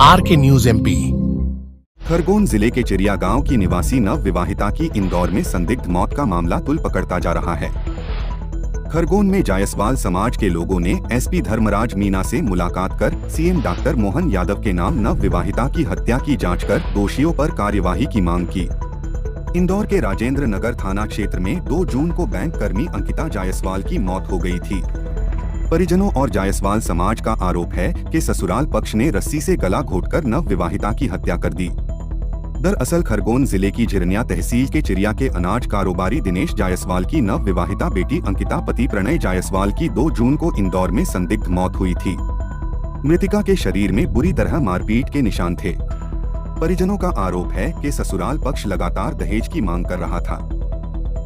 RK news MP। Khargone जिले के चिरिया गांव की निवासी नव विवाहिता की इंदौर में संदिग्ध मौत का मामला तुल पकड़ता जा रहा है। खरगोन में जायसवाल समाज के लोगों ने SP धर्मराज मीना से मुलाकात कर CM डॉक्टर मोहन यादव के नाम नव विवाहिता की हत्या की जांच कर दोषियों पर कार्यवाही की मांग की। इंदौर के राजेंद्र नगर थाना क्षेत्र में 2 जून को बैंक कर्मी अंकिता जायसवाल की मौत हो गई थी। परिजनों और जायसवाल समाज का आरोप है कि ससुराल पक्ष ने रस्सी से गला घोंटकर नव विवाहिता की हत्या कर दी। दरअसल खरगोन जिले की झिरनिया तहसील के चिरिया के अनाज कारोबारी दिनेश जायसवाल की नव विवाहिता बेटी अंकिता पति प्रणय जायसवाल की 2 जून को इंदौर में संदिग्ध मौत हुई थी। मृतिका के शरीर में बुरी तरह मारपीट के निशान थे। परिजनों का आरोप है कि ससुराल पक्ष लगातार दहेज की मांग कर रहा था।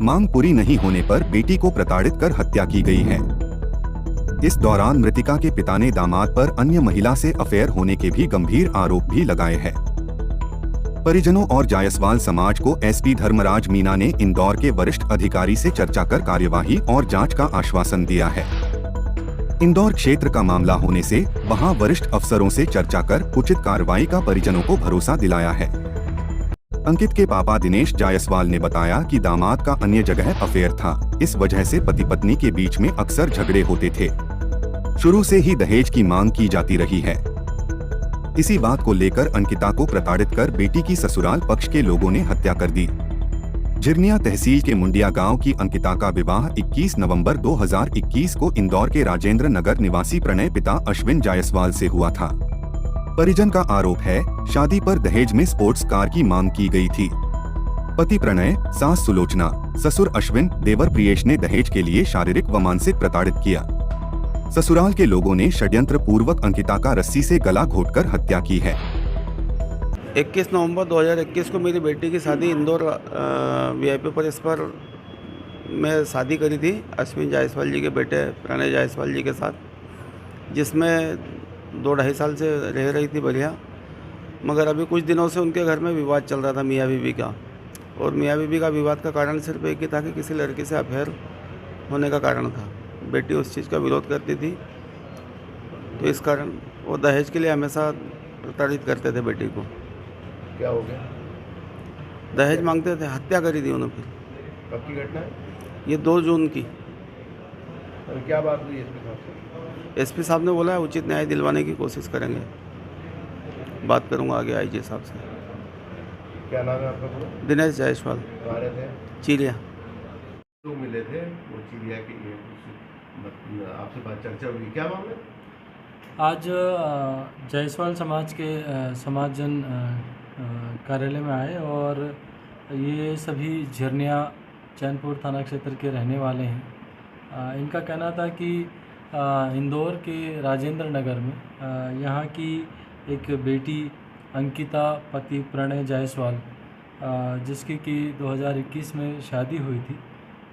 मांग पूरी नहीं होने पर बेटी को प्रताड़ित कर हत्या की गई है। इस दौरान मृतिका के पिता ने दामाद पर अन्य महिला से अफेयर होने के भी गंभीर आरोप भी लगाए हैं। परिजनों और जायसवाल समाज को SP धर्मराज मीना ने इंदौर के वरिष्ठ अधिकारी से चर्चा कर कार्यवाही और जांच का आश्वासन दिया है। इंदौर क्षेत्र का मामला होने से वहां वरिष्ठ अफसरों से चर्चा कर उचित कार्रवाई का परिजनों को भरोसा दिलाया है। अंकित के पापा दिनेश जायसवाल ने बताया कि दामाद का अन्य जगह अफेयर था। इस वजह से पति पत्नी के बीच में अक्सर झगड़े होते थे। शुरू से ही दहेज की मांग की जाती रही है। इसी बात को लेकर अंकिता को प्रताड़ित कर बेटी की ससुराल पक्ष के लोगों ने हत्या कर दी। झिरनिया तहसील के मुंडिया गांव की अंकिता का विवाह 21 नवंबर 2021 को इंदौर के राजेंद्र नगर निवासी प्रणय पिता अश्विन जायसवाल से हुआ था। परिजन का आरोप है शादी पर दहेज में स्पोर्ट्स कार की मांग की गई थी। पति प्रणय, सास सुलोचना, ससुर अश्विन, देवर प्रियेश ने दहेज के लिए शारीरिक व मानसिक प्रताड़ित किया। ससुराल के लोगों ने षड्यंत्र पूर्वक अंकिता का रस्सी से गला घोंटकर हत्या की है। 21 नवंबर 2021 को मेरी बेटी की शादी इंदौर VIP प्लेस पर मैं शादी करी थी अश्विन जायसवाल जी के बेटे प्रणय जायसवाल जी के साथ, जिसमें 2-2.5 साल से रह रही थी बढ़िया। मगर अभी कुछ दिनों से उनके घर में विवाद चल रहा था मियाँ बीवी का, और मियाँ बीवी का विवाद का कारण सिर्फ एक ही था कि किसी लड़की से अफेयर होने का कारण था। बेटी उस चीज़ का विरोध करती थी, तो इस कारण वो दहेज के लिए हमेशा प्रताड़ित करते थे बेटी को। क्या हो गया? दहेज मांगते थे, हत्या करी थी उन्होंने। फिर कब की घटना है? ये 2 जून की। और क्या बात हुई SP साहब से? SP साहब ने बोला है उचित न्याय दिलवाने की कोशिश करेंगे। बात करूंगा आगे IG साहब से। क्या नाम है आपका पूरा? दिनेश जायसवाल, कहाँ रहते हैं? चिरिया। लोग मिले थे वो चिड़िया के लिए, आपसे बात चर्चा हुई, क्या मामला? आज जायसवाल समाज के समाजजन कार्यालय में आए और ये सभी झिरनिया चैनपुर थाना क्षेत्र के रहने वाले हैं। इनका कहना था कि इंदौर के राजेंद्र नगर में यहाँ की एक बेटी अंकिता पति प्रणय जायसवाल, जिसकी कि 2021 में शादी हुई थी,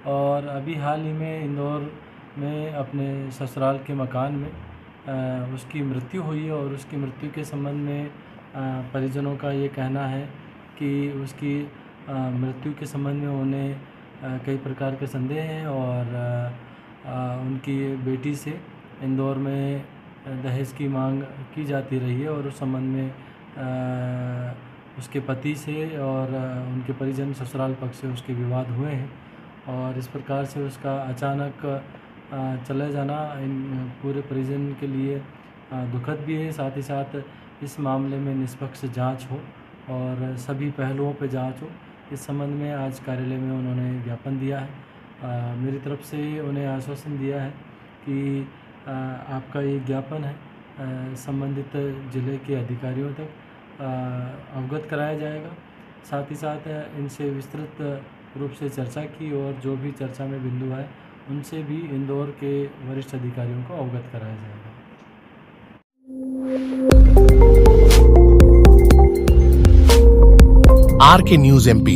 और अभी हाल ही में इंदौर में अपने ससुराल के मकान में उसकी मृत्यु हुई है। और उसकी मृत्यु के संबंध में परिजनों का ये कहना है कि उसकी मृत्यु के संबंध में उन्हें कई प्रकार के संदेह हैं, और उनकी बेटी से इंदौर में दहेज की मांग की जाती रही है, और उस संबंध में उसके पति से और उनके परिजन ससुराल पक्ष से उसके विवाद हुए हैं, और इस प्रकार से उसका अचानक चले जाना इन पूरे परिजन के लिए दुखद भी है। साथ ही साथ इस मामले में निष्पक्ष जांच हो और सभी पहलुओं पर जांच हो, इस संबंध में आज कार्यालय में उन्होंने ज्ञापन दिया है। मेरी तरफ से उन्हें आश्वासन दिया है कि आपका ये ज्ञापन है संबंधित जिले के अधिकारियों तक अवगत कराया जाएगा। साथ ही साथ इनसे विस्तृत रूप से चर्चा की, और जो भी चर्चा में बिंदु है उनसे भी इंदौर के वरिष्ठ अधिकारियों को अवगत कराया जाएगा। RK news MP।